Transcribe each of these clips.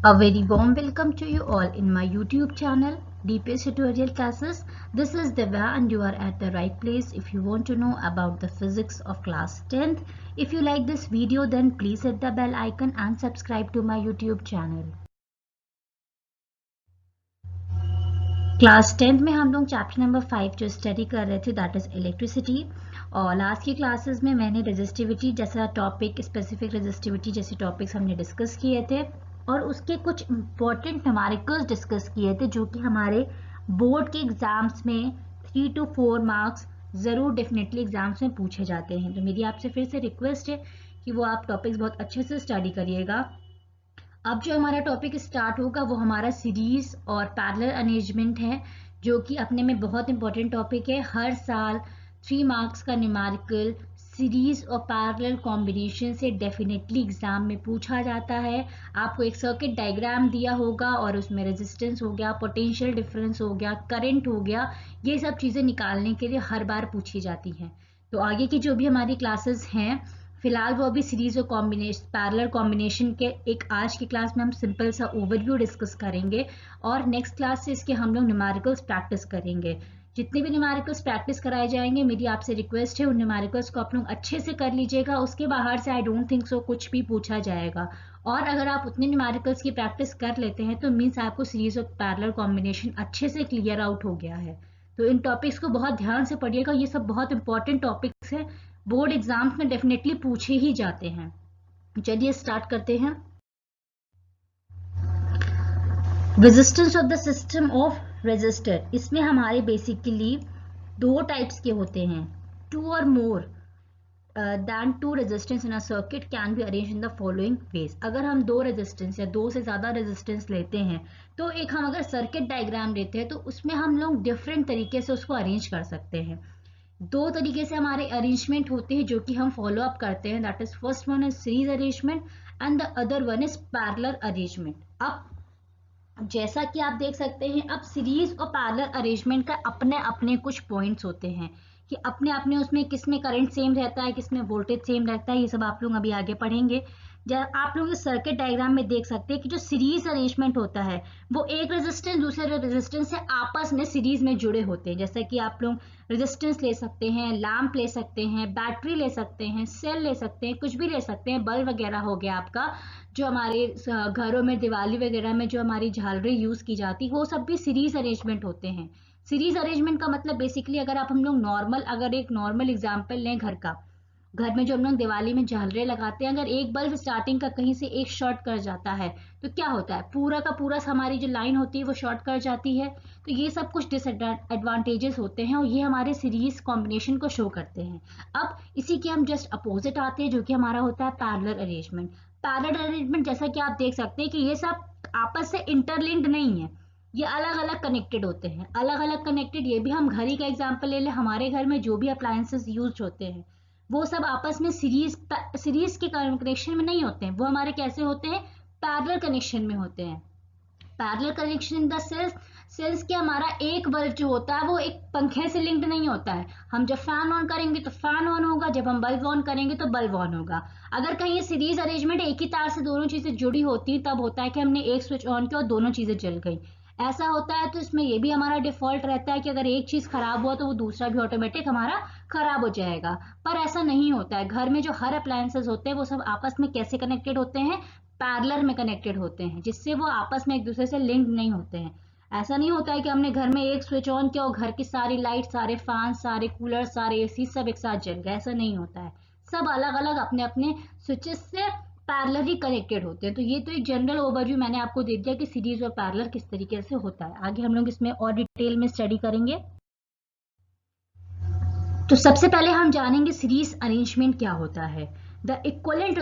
A very warm welcome to you all in my YouTube channel DPS Tutorial Classes. This is Divya and you are at the right place if you want to know about the physics of class 10th. If you like this video then please hit the bell icon and subscribe to my YouTube channel. Class 10th में हम लोग chapter number 5 जो study कर रहे थे that is electricity. और last की classes में मैंने रेजिस्टिविटी जैसा टॉपिक, स्पेसिफिक रेजिस्टिविटी जैसे टॉपिक्स हमने डिस्कस किए थे और उसके कुछ इंपॉर्टेंट न्यूमेरिकल्स डिस्कस किए थे जो कि हमारे बोर्ड के एग्जाम्स में 3 to 4 मार्क्स ज़रूर डेफिनेटली एग्जाम्स में पूछे जाते हैं। तो मेरी आपसे फिर से रिक्वेस्ट है कि वो आप टॉपिक्स बहुत अच्छे से स्टडी करिएगा। अब जो हमारा टॉपिक स्टार्ट होगा वो हमारा सीरीज और पैरेलल अरेंजमेंट है जो कि अपने में बहुत इंपॉर्टेंट टॉपिक है। हर साल 3 मार्क्स का न्यूमेरिकल सीरीज और पैरेलल कॉम्बिनेशन से डेफिनेटली एग्जाम में पूछा जाता है। आपको एक सर्किट डायग्राम दिया होगा और उसमें रेजिस्टेंस हो गया, पोटेंशियल डिफरेंस हो गया, करंट हो गया, ये सब चीज़ें निकालने के लिए हर बार पूछी जाती हैं। तो आगे की जो भी हमारी क्लासेस हैं फिलहाल वो अभी सीरीज और कॉम्बिनेशन पैरेलल कॉम्बिनेशन के एक आज की क्लास में हम सिंपल सा ओवरव्यू डिस्कस करेंगे और नेक्स्ट क्लास से इसके हम लोग न्यूमेरिकल्स प्रैक्टिस करेंगे। जितने भी न्यूमेरिकल्स प्रैक्टिस कराए जाएंगे मेरी आपसे रिक्वेस्ट है उन न्यूमेरिकल्स को आप लोग अच्छे से कर लीजिएगा। उसके बाहर से आई डोंट थिंक सो कुछ भी पूछा जाएगा। और अगर आप उतने न्यूमेरिकल्स की प्रैक्टिस कर लेते हैं तो मीन्स आपको सीरीज और पैरेलल कॉम्बिनेशन अच्छे से क्लियर आउट हो गया है। तो इन टॉपिक्स को बहुत ध्यान से पढ़िएगा, ये सब बहुत इंपॉर्टेंट टॉपिक्स हैं, बोर्ड एग्जाम्स में डेफिनेटली पूछे ही जाते हैं। चलिए स्टार्ट करते हैं। Resistance of the system of resistor, इसमें हमारे बेसिकली 2 टाइप्स के होते हैं। 2 और मोर than 2 resistance in a circuit can be arrange in the following veg. अगर हम 2 रेजिस्टेंस या 2 से ज्यादा रेजिस्टेंस लेते हैं तो एक हम अगर सर्किट डायग्राम लेते हैं तो उसमें हम लोग डिफरेंट तरीके से उसको अरेंज कर सकते हैं। 2 तरीके से हमारे अरेंजमेंट होते हैं जो कि हम फॉलो अप करते हैं। That is first one is series arrangement and the other one is parallel arrangement. अब जैसा कि आप देख सकते हैं अब सीरीज और पैरेलल अरेंजमेंट का अपने अपने कुछ पॉइंट्स होते हैं कि अपने अपने उसमें किस में करंट सेम रहता है, किस में वोल्टेज सेम रहता है, ये सब आप लोग अभी आगे पढ़ेंगे। जब आप लोग इस सर्किट डायग्राम में देख सकते हैं कि जो सीरीज अरेंजमेंट होता है वो एक रेजिस्टेंस दूसरे रेजिस्टेंस से आपस में सीरीज में जुड़े होते हैं। जैसे कि आप लोग रेजिस्टेंस ले सकते हैं, लैंप ले सकते हैं, बैटरी ले सकते हैं, सेल ले सकते हैं, कुछ भी ले सकते हैं, बल्ब वगैरह हो गया आपका, जो हमारे घरों में दिवाली वगैरह में जो हमारी झालरें यूज की जाती वो सब भी सीरीज अरेंजमेंट होते हैं। सीरीज अरेंजमेंट का मतलब बेसिकली अगर आप हम लोग अगर एक नॉर्मल एग्जांपल लें घर का, घर में जो हम लोग दिवाली में झालरें लगाते हैं, अगर एक बल्ब स्टार्टिंग का कहीं से एक शॉर्ट कर जाता है तो क्या होता है, पूरा का पूरा हमारी जो लाइन होती है वो शॉर्ट कर जाती है। तो ये सब कुछ डिसएडवांटेजेस होते हैं और ये हमारे सीरीज कॉम्बिनेशन को शो करते हैं। अब इसी के हम जस्ट अपोजिट आते हैं जो कि हमारा होता है पैरेलल अरेंजमेंट। पैरेलल अरेंजमेंट जैसा कि आप देख सकते हैं कि ये सब आपस से इंटरलिंक्ड नहीं है, ये अलग अलग कनेक्टेड होते हैं। अलग अलग कनेक्टेड, ये भी हम घर ही का एग्जांपल ले लें, हमारे घर में जो भी अप्लायंसेस यूज होते हैं वो सब आपस में सीरीज के कनेक्शन में नहीं होते हैं, वो हमारे कैसे होते हैं, पैरेलल कनेक्शन में होते हैं। Parallel connection in the sense कि हमारा एक बल्ब जो होता है वो एक पंखे से लिंक्ड नहीं होता है। हम जब फैन ऑन करेंगे तो फैन ऑन होगा, जब हम बल्ब ऑन करेंगे तो बल्ब ऑन होगा। अगर कहीं सीरीज अरेंजमेंट एक ही तार से दोनों चीजें जुड़ी होती तब होता है कि हमने एक स्विच ऑन किया और दोनों चीजें जल गई। ऐसा होता है तो इसमें ये भी हमारा डिफॉल्ट रहता है कि अगर एक चीज खराब हुआ तो वो दूसरा भी ऑटोमेटिक हमारा खराब हो जाएगा। पर ऐसा नहीं होता है। घर में जो हर अप्लायंसेस होते हैं वो सब आपस में कैसे कनेक्टेड होते हैं, पैरेलल में कनेक्टेड होते हैं, जिससे वो आपस में एक दूसरे से लिंक नहीं होते हैं। ऐसा नहीं होता है कि हमने घर में एक स्विच ऑन किया और घर की सारी लाइट, सारे फैन, सारे कूलर, सारे एसी सब एक साथ जल गए, ऐसा नहीं होता है। सब अलग अलग अपने अपने स्विचेस से पैरेलली कनेक्टेड होते हैं। तो ये तो एक जनरल ओवरव्यू मैंने आपको दे दिया कि सीरीज और पैरेलल किस तरीके से होता है। आगे हम लोग इसमें और डिटेल में स्टडी करेंगे। तो सबसे पहले हम जानेंगे सीरीज अरेंजमेंट क्या होता है। द इक्विवेलेंट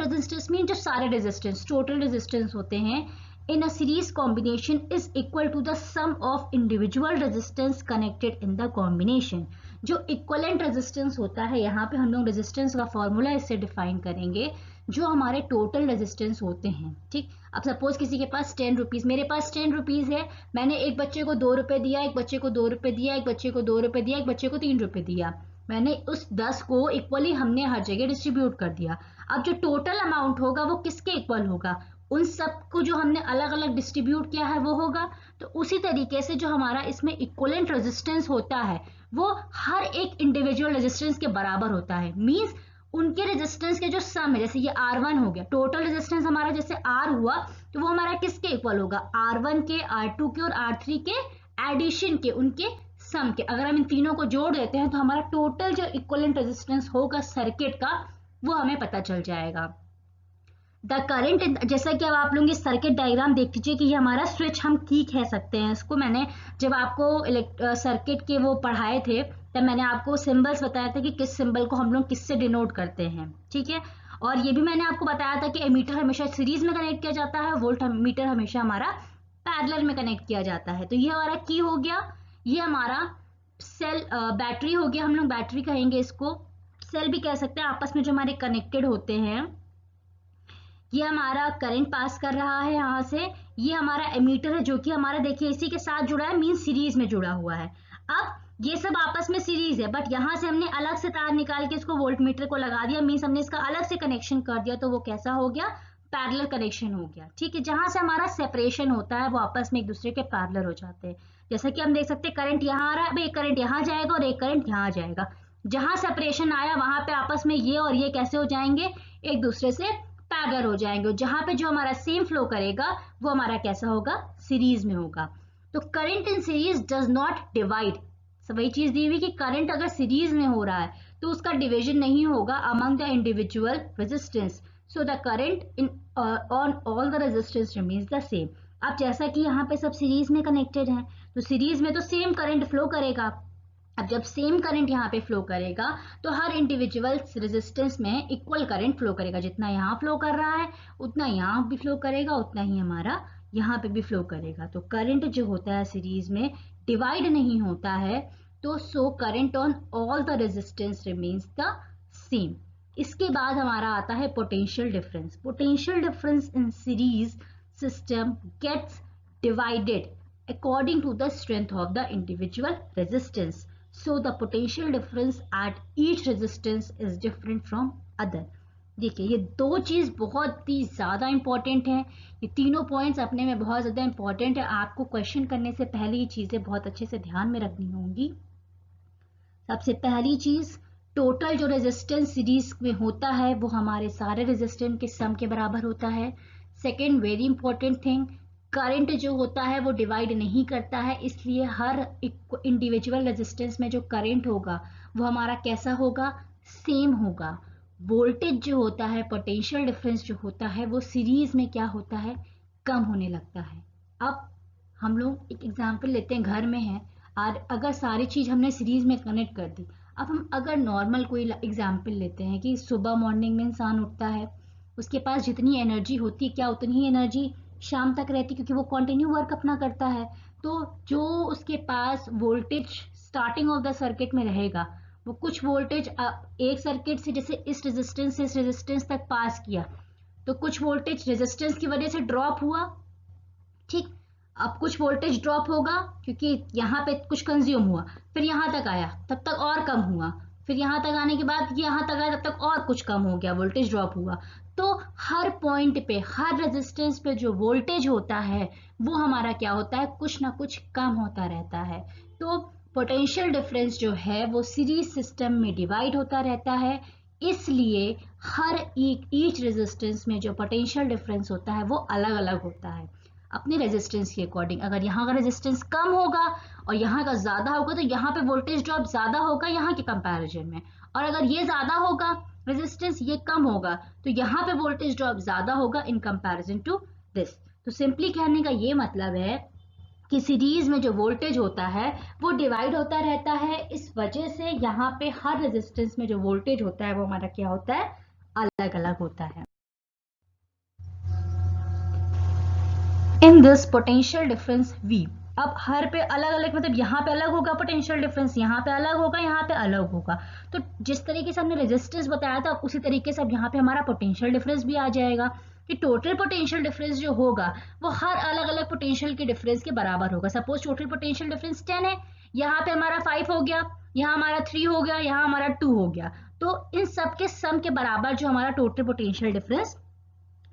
रेजिस्टेंस मीन जो सारे रेजिस्टेंस, टोटल रेजिस्टेंस होते हैं in a series combination is equal to the sum of individual resistance connected in the combination। जो इक्वलेंट रेजिस्टेंस होता है, यहाँ पे हम लोग रेजिस्टेंस का फॉर्मूला इससे डिफाइन करेंगे, जो हमारे टोटल रेजिस्टेंस होते हैं। ठीक, अब सपोज किसी के पास 10 रुपीज, मेरे पास 10 रुपीज है, मैंने एक बच्चे को 2 रुपए दिया, एक बच्चे को 2 रुपए दिया, एक बच्चे को 2 रुपए दिया, एक बच्चे को 3 रुपए दिया। मैंने उस 10 को इक्वली हमने हर जगह डिस्ट्रीब्यूट कर दिया। अब जो टोटल अमाउंट होगा वो किसके इक्वल होगा, उन सबको जो हमने अलग अलग डिस्ट्रीब्यूट किया है वो होगा। तो उसी तरीके से जो हमारा इसमें इक्विवेलेंट रेजिस्टेंस होता है वो हर एक इंडिविजुअल रेजिस्टेंस के बराबर होता है। मींस उनके रेजिस्टेंस के जो सम है, जैसे ये R1 हो गया, टोटल रेजिस्टेंस हमारा जैसे R हुआ तो वो हमारा किसके इक्वल होगा, R1 के, R2 के और R3 के एडिशन के, उनके सम के। अगर हम इन तीनों को जोड़ देते हैं तो हमारा टोटल जो इक्विवेलेंट रेजिस्टेंस होगा सर्किट का वो हमें पता चल जाएगा। द करंट, जैसा कि अब आप लोग ये सर्किट डायग्राम देख लीजिए कि ये हमारा स्विच हम की कह सकते हैं इसको। मैंने जब आपको सर्किट के वो पढ़ाए थे तब मैंने आपको सिंबल्स बताया था कि किस सिंबल को हम लोग किससे डिनोट करते हैं, ठीक है। और ये भी मैंने आपको बताया था कि एमीटर हमेशा सीरीज में कनेक्ट किया जाता है, वोल्ट मीटर हमेशा हमारा पैरेलल में कनेक्ट किया जाता है। तो ये हमारा की हो गया, ये हमारा सेल बैटरी हो गया, हम लोग बैटरी कहेंगे इसको, सेल भी कह सकते हैं, आपस में जो हमारे कनेक्टेड होते हैं। ये हमारा करंट पास कर रहा है यहाँ से। ये हमारा एमीटर है जो कि हमारा देखिए इसी के साथ जुड़ा है, मीन सीरीज में जुड़ा हुआ है। अब ये सब आपस में सीरीज है, बट यहाँ से हमने अलग से तार निकाल के इसको वोल्ट मीटर को लगा दिया, मीन्स हमने इसका अलग से कनेक्शन कर दिया, तो वो कैसा हो गया, पैरेलल कनेक्शन हो गया, ठीक है। जहां से हमारा सेपरेशन होता है वो आपस में एक दूसरे के पैरेलल हो जाते हैं। जैसा कि हम देख सकते हैं करंट यहाँ आ रहा है, अब एक करंट यहाँ जाएगा और एक करंट यहाँ जाएगा। जहां सेपरेशन आया वहां पे आपस में ये और ये कैसे हो जाएंगे, एक दूसरे से पैरेलल हो जाएंगे। जहां पे जो हमारा सेम फ्लो करेगा वो हमारा कैसा होगा, सीरीज में होगा। तो current in series does not divide, वही चीज दी हुई कि करंट अगर सीरीज में हो रहा है तो उसका डिवीजन नहीं होगा among the individual resistance, so the current in on all the resistance remains the same. अब जैसा कि यहाँ पे सब सीरीज में कनेक्टेड हैं तो सीरीज में तो सेम करंट फ्लो करेगा। अब जब सेम करंट यहाँ पे फ्लो करेगा तो हर इंडिविजुअल रेजिस्टेंस में इक्वल करंट फ्लो करेगा, जितना यहाँ फ्लो कर रहा है उतना यहाँ भी फ्लो करेगा, उतना ही हमारा यहाँ पे भी फ्लो करेगा। तो करंट जो होता है सीरीज में डिवाइड नहीं होता है, तो so current on all the resistance remains the same. इसके बाद हमारा आता है potential difference. Potential difference in series system gets divided according to the strength of the individual resistance. So the potential difference at each resistance is different from other. देखिए ये दो चीज बहुत ही ज्यादा इंपॉर्टेंट है, ये तीनों पॉइंट्स अपने में बहुत ज्यादा इंपॉर्टेंट है। आपको क्वेश्चन करने से पहले ये चीजें बहुत अच्छे से ध्यान में रखनी होंगी। सबसे पहली चीज, टोटल जो रेजिस्टेंस सीरीज में होता है वो हमारे सारे रेजिस्टेंस के सम के बराबर होता है। Second very important thing, current जो होता है वो डिवाइड नहीं करता है, इसलिए हर इंडिविजुअल रेजिस्टेंस में जो करंट होगा वो हमारा कैसा होगा, सेम होगा। वोल्टेज जो होता है, पोटेंशियल डिफरेंस जो होता है वो सीरीज में क्या होता है, कम होने लगता है। अब हम लोग एक एग्जांपल लेते हैं, घर में है और अगर सारी चीज हमने सीरीज में कनेक्ट कर दी। अब हम अगर नॉर्मल कोई एग्जांपल लेते हैं कि सुबह मॉर्निंग में इंसान उठता है, उसके पास जितनी एनर्जी होती है क्या उतनी ही एनर्जी शाम तक रहती, क्योंकि वो कंटिन्यू वर्क अपना करता है। तो जो उसके पास voltage starting of the circuit में रहेगा वो कुछ वोल्टेज एक सर्किट से जैसे इस रेजिस्टेंस से इस रेजिस्टेंस तक पास किया तो कुछ वोल्टेज रेजिस्टेंस की वजह से ड्रॉप हुआ, ठीक। अब कुछ वोल्टेज ड्रॉप होगा क्योंकि यहाँ पे कुछ कंज्यूम हुआ, फिर यहाँ तक आया तब तक और कम हुआ, फिर यहाँ तक आने के बाद यहाँ तक आया तब तक और कुछ कम हो गया, वोल्टेज ड्रॉप हुआ। तो हर पॉइंट पे, हर रेजिस्टेंस पे जो वोल्टेज होता है वो हमारा क्या होता है, कुछ ना कुछ कम होता रहता है। तो पोटेंशियल डिफरेंस जो है वो सीरीज सिस्टम में डिवाइड होता रहता है, इसलिए हर ईच रेजिस्टेंस में जो पोटेंशियल डिफरेंस होता है वो अलग अलग होता है अपने रेजिस्टेंस के अकॉर्डिंग। अगर यहाँ का रेजिस्टेंस कम होगा और यहाँ का ज्यादा होगा तो यहाँ पे वोल्टेज ड्रॉप ज्यादा होगा यहाँ के कंपैरिजन में, और अगर ये ज्यादा होगा रेजिस्टेंस, ये कम होगा तो यहाँ पे वोल्टेज ड्रॉप ज्यादा होगा इन कंपैरिजन टू दिस। तो सिंपली कहने का ये मतलब है कि सीरीज में जो वोल्टेज होता है वो डिवाइड होता रहता है, इस वजह से यहाँ पे हर रेजिस्टेंस में जो वोल्टेज होता है वो हमारा क्या होता है, अलग अलग होता है। In this potential difference V, अब हर पे अलग अलग मतलब यहाँ पे अलग होगा पोटेंशियल डिफरेंस, यहाँ पे अलग होगा, यहाँ पे अलग होगा। तो जिस तरीके से हमने रेजिस्टेंस बताया था उसी तरीके से अब यहाँ पे हमारा पोटेंशियल डिफरेंस भी आ जाएगा कि टोटल पोटेंशियल डिफरेंस जो होगा वो हर अलग अलग पोटेंशियल के डिफरेंस के बराबर होगा। सपोज टोटल पोटेंशियल डिफरेंस 10 है, यहाँ पे हमारा 5 हो गया, यहाँ हमारा 3 हो गया, यहाँ हमारा 2 हो गया, तो इन सब के सम के बराबर जो हमारा टोटल पोटेंशियल डिफरेंस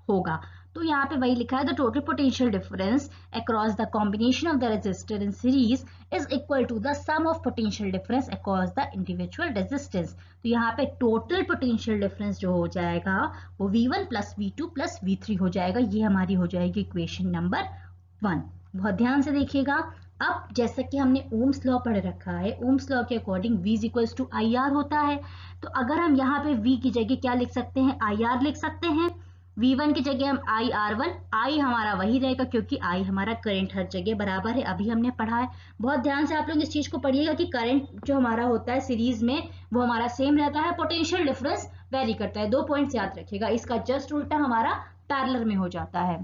होगा। तो यहाँ पे वही लिखा है, the total potential difference across the combination of the resistor in series is equal to the sum of potential difference across the individual resistance. तो यहाँ पे टोटल पोटेंशियल डिफरेंस जो हो जाएगा वो V1 plus V2 plus V3 हो जाएगा। ये हमारी हो जाएगी इक्वेशन नंबर 1। बहुत ध्यान से देखिएगा। अब जैसा कि हमने ओम्स लॉ पढ़ रखा है, ओम्स लॉ के according V is equals to IR होता है। तो अगर हम यहाँ पे V की जगह क्या लिख सकते हैं, IR लिख सकते हैं। V1 की जगह हम IR1, I हमारा वही रहेगा क्योंकि I हमारा करंट हर जगह बराबर है, अभी हमने पढ़ा है। बहुत ध्यान से आप लोग इस चीज को पढ़िएगा कि करंट जो हमारा होता है सीरीज में वो हमारा सेम रहता है, पोटेंशियल डिफरेंस वेरी करता है। 2 पॉइंट्स याद रखिएगा, इसका जस्ट उल्टा हमारा पैरेलल में हो जाता है।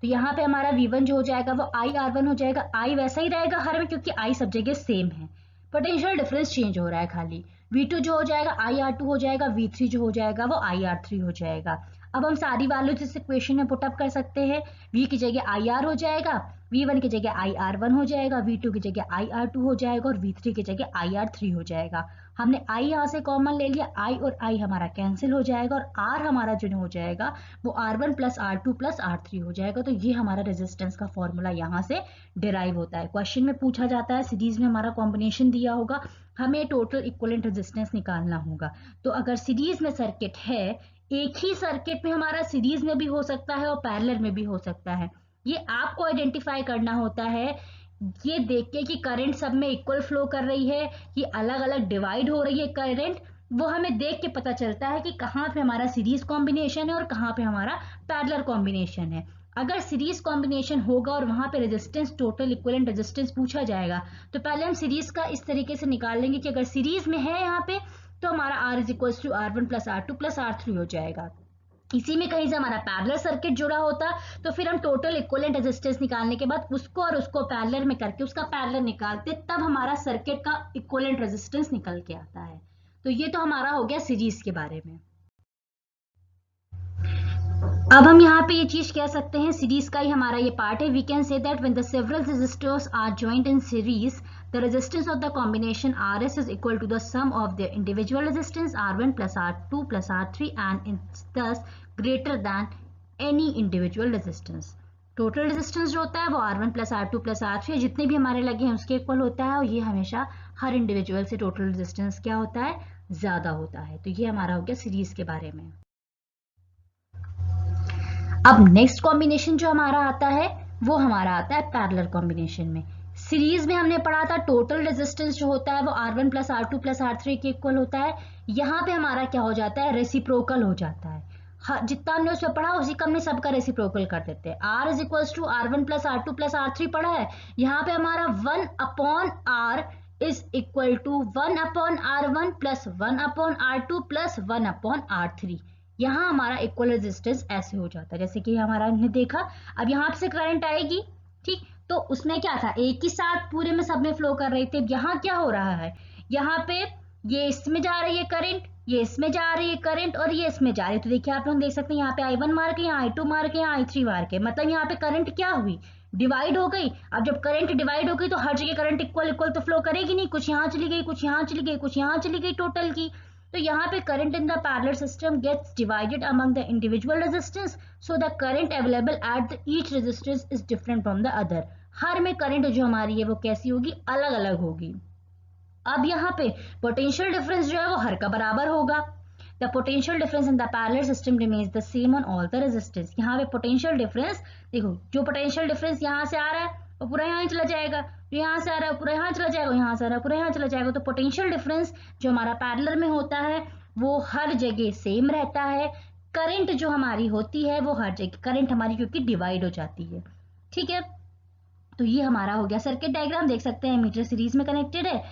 तो यहाँ पे हमारा V1 जो हो जाएगा वो IR1 हो जाएगा। I वैसा ही रहेगा हर में क्योंकि I सब जगह सेम है, पोटेंशियल डिफरेंस चेंज हो रहा है खाली। V2 जो हो जाएगा IR2 हो जाएगा, V3 जो हो जाएगा वो IR3 हो जाएगा। अब हम सारी वैल्यूज इस इक्वेशन में पुटअप कर सकते हैं। V की जगह IR हो जाएगा, V1 की जगह IR1 हो जाएगा, V2 की जगह IR2 हो जाएगा और V3 की जगह IR3 हो जाएगा। हमने I यहाँ से कॉमन ले लिया, I और I हमारा कैंसिल हो जाएगा और R हमारा जो हो जाएगा वो R1 plus R2 plus R3 हो जाएगा। तो ये हमारा रेजिस्टेंस का फॉर्मूला यहाँ से डिराइव होता है। क्वेश्चन में पूछा जाता है, सीरीज में हमारा कॉम्बिनेशन दिया होगा, हमें टोटल इक्विवेलेंट रेजिस्टेंस निकालना होगा। तो अगर सीरीज में सर्किट है, एक ही सर्किट में हमारा सीरीज में भी हो सकता है और पैरेलल में भी हो सकता है, ये आपको आइडेंटिफाई करना होता है। ये देख के कि करंट सब में इक्वल फ्लो कर रही है, ये अलग अलग डिवाइड हो रही है करंट, वो हमें देख के पता चलता है कि कहाँ पे हमारा सीरीज कॉम्बिनेशन है और कहाँ पे हमारा पैरेलल कॉम्बिनेशन है। अगर सीरीज कॉम्बिनेशन होगा और वहां पे रेजिस्टेंस टोटल इक्विवेलेंट रेजिस्टेंस पूछा जाएगा तो पहले हम सीरीज का इस तरीके से निकाल लेंगे कि अगर सीरीज में है यहाँ पे तो हमारा R is equal to R1 plus R2 plus R3 हो जाएगा। इसी में कहीं से हमारा पैरेलल सर्किट जुड़ा होता तो फिर हम टोटल इक्विवेलेंट रेजिस्टेंस निकालने के बाद उसको और उसको पैरेलल में करके उसका पैरेलल निकालते, तब हमारा सर्किट का इक्विवेलेंट रेजिस्टेंस निकल के आता है। तो ये तो हमारा हो गया सीरीज के बारे में। अब हम यहाँ पे ये चीज कह सकते हैं, सीरीज का ही हमारा ये पार्ट है। We can say that when the several resistors are joint in series, the resistance of the combination RS is equal to the sum of their individual resistance R1 plus R2 plus R3 and is thus greater than any individual resistance. Total resistance जो होता है वो R1 plus R2 plus R3 जितने भी हमारे लगे हैं उसके इक्वल होता है और ये हमेशा हर इंडिविजुअल से टोटल रेजिस्टेंस क्या होता है, ज्यादा होता है। तो ये हमारा हो गया सीरीज के बारे में। अब नेक्स्ट कॉम्बिनेशन जो हमारा आता है वो हमारा आता है पैरेलल कॉम्बिनेशन में। सीरीज में हमने पढ़ा था टोटल रेजिस्टेंस जो होता है वो R1 plus R2 plus R3 के इक्वल होता है। यहाँ पे हमारा क्या हो जाता है, रेसिप्रोकल हो जाता है। जितना हमने उसमें पढ़ा उसी का हमने सबका रेसिप्रोकल कर देते हैं। R is equals to R1 plus R2 plus R3 पढ़ा है, यहाँ पे हमारा 1 upon R is equal to 1 upon R1 plus 1 upon R2 plus 1 upon R3। यहाँ हमारा इक्वल रेजिस्टेंस ऐसे हो जाता है जैसे कि हमारा हमने देखा। अब यहाँ से करंट आएगी, ठीक, तो उसमें क्या था, एक ही साथ पूरे में सब में फ्लो कर रहे थे। यहाँ क्या हो रहा है, यहाँ पे ये इसमें जा रही है करंट, ये इसमें जा रही है करंट और ये इसमें जा रही है। तो देखिए आप लोग देख सकते हैं यहाँ पे I1 मार के, यहाँ I2 मार के, यहाँ I3 मार के, मतलब यहाँ पे करंट क्या हुई, डिवाइड हो गई। अब जब करंट डिवाइड हो गई तो हर जगह करंट इक्वल इक्वल तो फ्लो करेगी नहीं, कुछ यहाँ चली गई, कुछ यहाँ चली गई, कुछ यहाँ चली गई टोटल की। तो यहाँ पे current in the parallel system gets divided among the individual resistance, so the current available at each resistance is different from the other. हर में करंट जो हमारी है वो कैसी होगी, अलग अलग होगी। अब यहाँ पे पोटेंशियल डिफरेंस जो है वो हर का बराबर होगा। The potential difference in the parallel system remains the same on all the resistance. यहाँ पे पोटेंशियल डिफरेंस देखो, जो पोटेंशियल डिफरेंस यहाँ से आ रहा है वो पूरा यहाँ चला जाएगा, जो यहाँ से आ रहा है पूरा यहाँ चला जाएगा, यहाँ से आ रहा है पूरा यहाँ चला जाएगा। तो पोटेंशियल डिफरेंस जो हमारा पैरेलल में होता है वो हर जगह सेम रहता है। करंट जो हमारी होती है वो हर जगह, करंट हमारी क्योंकि डिवाइड हो जाती है, ठीक है। तो ये हमारा हो गया सर्किट डायग्राम। देख सकते हैं मीटर सीरीज में कनेक्टेड है,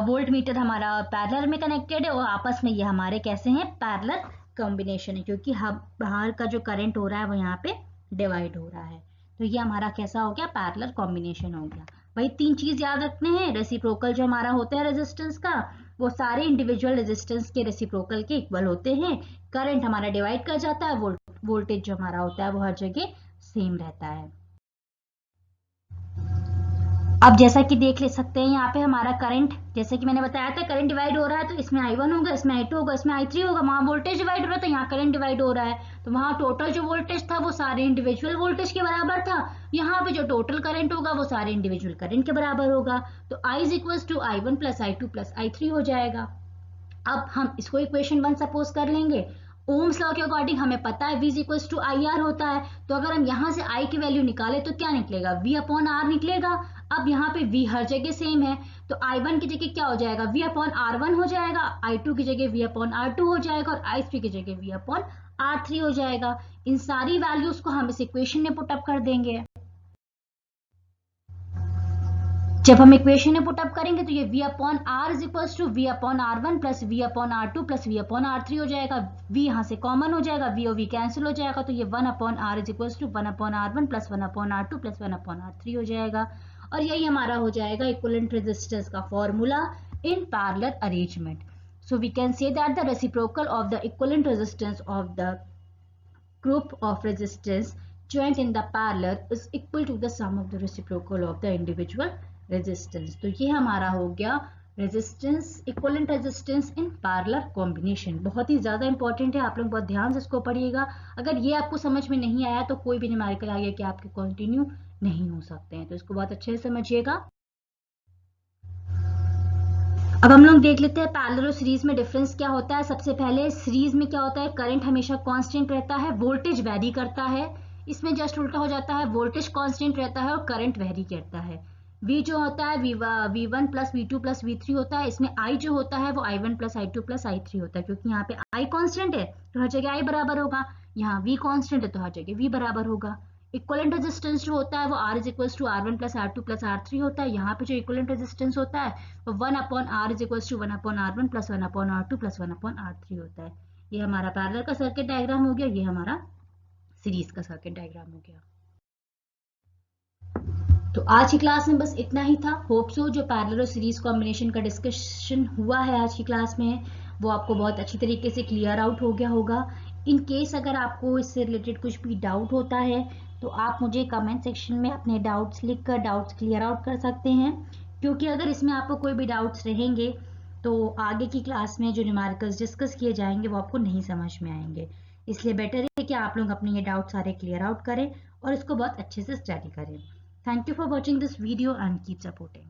वोल्ट मीटर हमारा पैरेलल में कनेक्टेड है और आपस में ये हमारे कैसे हैं, पैरेलल कॉम्बिनेशन है क्योंकि बाहर का जो करंट हो रहा है वो यहाँ पे डिवाइड हो रहा है। तो ये हमारा कैसा हो गया, पैरेलल कॉम्बिनेशन हो गया। भाई 3 चीज याद रखने हैं, रेसिप्रोकल जो हमारा होता है रेजिस्टेंस का वो सारे इंडिविजुअल रेजिस्टेंस के रेसिप्रोकल के इक्वल होते हैं। करंट हमारा डिवाइड कर जाता है, वोल्टेज जो हमारा होता है वो हर जगह सेम रहता है। अब जैसा कि देख ले सकते हैं यहाँ पे हमारा करंट, जैसे कि मैंने बताया था करंट डिवाइड हो रहा है तो इसमें I1 होगा, इसमें I2 होगा, इसमें I3 होगा। वहाँ वोल्टेज डिवाइड हो रहा है तो यहाँ करंट डिवाइड हो रहा है, तो वहाँ टोटल जो वोल्टेज था वो सारे इंडिविजुअल वोल्टेज के बराबर था। यहाँ पे जो टोटल करंट होगा वो सारे इंडिविजुअल करंट के बराबर होगा। तो I is equal to I1 plus I2 plus I3 हो जाएगा। अब हम इसको इक्वेशन 1 सपोज कर लेंगे। ओम्स लॉ के अकॉर्डिंग हमें पता है V is equal to IR होता है, तो अगर हम यहाँ से I की वैल्यू निकाले तो क्या निकलेगा, V अपॉन R निकलेगा। अब यहाँ पे V हर जगह सेम है, तो I1 की जगह क्या हो जाएगा, V अपॉन R1 हो जाएगा, I2 की जगह V अपॉन R2 हो जाएगा और I3 की जगह V अपॉन R3 हो जाएगा। इन सारी वैल्यूज को हम इस इक्वेशन में पुटअप कर देंगे। जब हम इक्वेशन में पुटअप करेंगे तो ये V upon R is equal to V upon R1 plus V upon R2 plus V upon R3 हो जाएगा। V यहाँ से कॉमन हो जाएगा, V और V कैंसिल हो जाएगा, तो ये 1 upon R is equal to 1 upon R1 plus 1 upon R2 plus 1 upon R3 हो जाएगा। और यही हमारा हो जाएगा इक्विवेलेंट रेजिस्टेंस का formula in parallel arrangement. So we can say that the reciprocal of the equivalent resistance of the group of resistance joined in the parallel is equal to the sum of the reciprocal of the individual resistance। तो ये हमारा हो गया resistance, equivalent resistance in parallel combination. बहुत ही ज्यादा important है, आप लोग बहुत ध्यान से इसको पढ़िएगा। अगर ये आपको समझ में नहीं आया तो कोई भी न्यूमेरिकल आगे कि आपके कंटिन्यू नहीं हो सकते हैं, तो इसको बहुत अच्छे से समझिएगा। अब हम लोग देख लेते हैं पैरेलल और सीरीज में डिफरेंस क्या होता है। सबसे पहले सीरीज में क्या होता है, करंट हमेशा कांस्टेंट रहता है, वोल्टेज वेरी करता है। इसमें जस्ट उल्टा हो जाता है, वोल्टेज कांस्टेंट रहता है और करंट वेरी करता है। V जो होता है V1 plus V2 plus V3 होता है। इसमें I जो होता है वो I1 plus I2 plus I3 होता है, क्योंकि यहाँ पे I कांस्टेंट है तो हर जगह I बराबर होगा, यहाँ V कांस्टेंट है तो हर जगह V बराबर होगा। इक्विवेलेंट रेजिस्टेंस जो होता है वो R is equal to R1 plus R2 plus R3 होता है। यहाँ पे जो इक्विवेलेंट रेजिस्टेंस होता है वो 1 upon R is equal to 1 upon R1 plus 1 upon R2 plus 1 upon R3 होता है। ये हमारा पैरेलल का सर्किट डायग्राम हो गया, ये हमारा सीरीज का सर्किट डायग्राम हो गया। तो आज की क्लास में बस इतना ही था। होप सो जो पैरेलल और सीरीज कॉम्बिनेशन का डिस्कशन हुआ है आज की क्लास में वो आपको बहुत अच्छी तरीके से क्लियर आउट हो गया होगा। इन केस अगर आपको इससे रिलेटेड कुछ भी डाउट होता है तो आप मुझे कमेंट सेक्शन में अपने डाउट्स लिखकर डाउट्स क्लियर आउट कर सकते हैं, क्योंकि अगर इसमें आपको कोई भी डाउट्स रहेंगे तो आगे की क्लास में जो न्यूमेरिकल्स डिस्कस किए जाएंगे वो आपको नहीं समझ में आएंगे। इसलिए बेटर है कि आप लोग अपने ये डाउट सारे क्लियर आउट करें और इसको बहुत अच्छे से स्टडी करें। Thank you for watching this video and keep supporting.